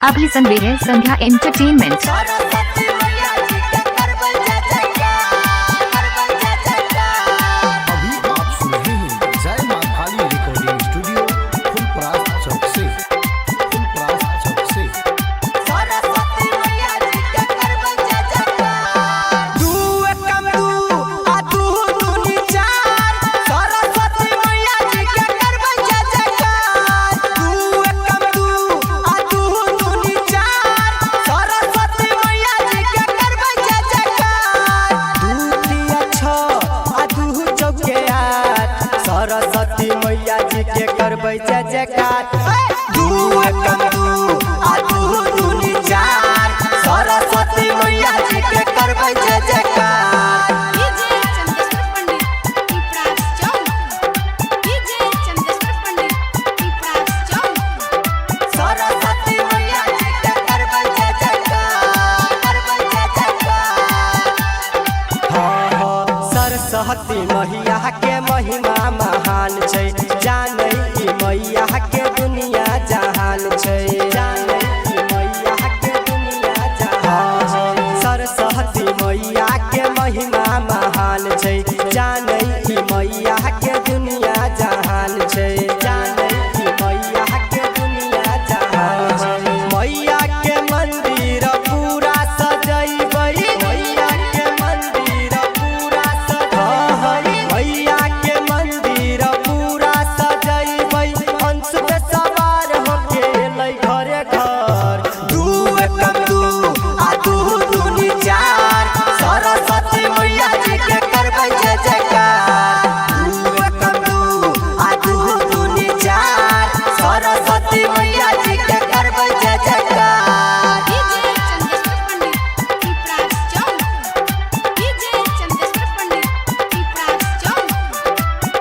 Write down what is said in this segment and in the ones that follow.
अभी सुन रहे हैं संध्या एंटरटेनमेंट। सरस्वती मैया जी के करबै जय जयकार। दू एकम दू आ दू दूनी चार, सरस्वती मैया जी के करबै जय जयकार। सरस्वती मैया जी के करबै जय जयकार, करबै जय जयकार। सरस्वती मैया के महिमा महान छै, जानै ई मैया के दुनिया जहान छै, जानै ई मैया के दुनिया जहान छै। सरस्वती मैया के महिमा महान छै, जानै ई मैया के दुनिया जहान छै, जानै ई मैया के दुनिया जहान छै। मैया के मंदिर पूरा सजैबै, मैया के मंदिर पूरा सजैबै, मैया के मंदिर पूरा सजैबै, हंस पे सवार होके अइलै घरे घर। दू एकम दू आ दू दूनी चार, सरस्वती मैया जी के करबै जय जयकार। दू एकम दू आ दू दूनी चार, सरस्वती मैया जी के करबै जय जयकार।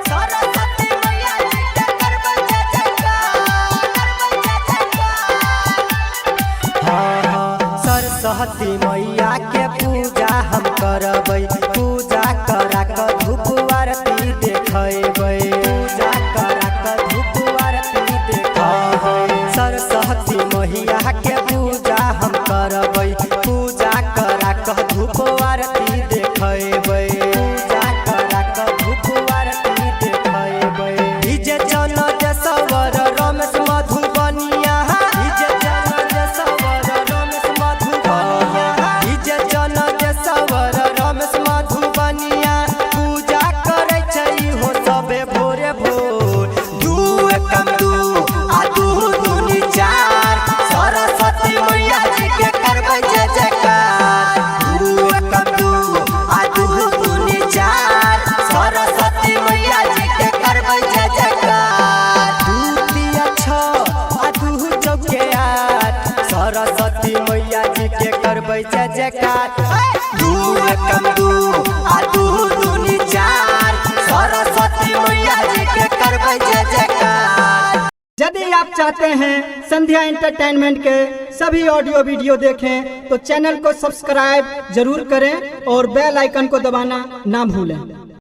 सरस्वती मैया जी के करबै जय जयकार, करबै जय जयकार। सरस्वती मैया के पूजा हम करबै, पूजा करा के धूप आरती देखैबै, पूजा करा के धूप आरती देखैबै। सरस्वती मैया के पूजा हम करबै, पूजा करा के धूप आरती देखैबै, पूजा करा के धूप आरती देखैबै। डीजे जन जसवर रमेश मधुबनिया, डीजे जन जसवर रमेश मधुबनिया, डीजे जन जसवर रमेश मधुबनिया, पूजा करै छै हो सबे भोरे भोर। दू एकम दू आ दू दूनी चार, सरस्वती मैया जी के करबै जय जयकार। दू एकम दू आ दू दूनी चार, सरस्वती मैया जी के करबै जय जयकार। दू तिया छ आ दू चौके आठ, सरस्वती मैया जी के करबै जय जयकार। दू एकम दू आ दू दूनी चार, सरस्वती मैया जी के करबै जय जयकार। यदि आप चाहते हैं संध्या एंटरटेनमेंट के सभी ऑडियो वीडियो देखें तो चैनल को सब्सक्राइब जरूर करें और बेल आइकन को दबाना ना भूलें।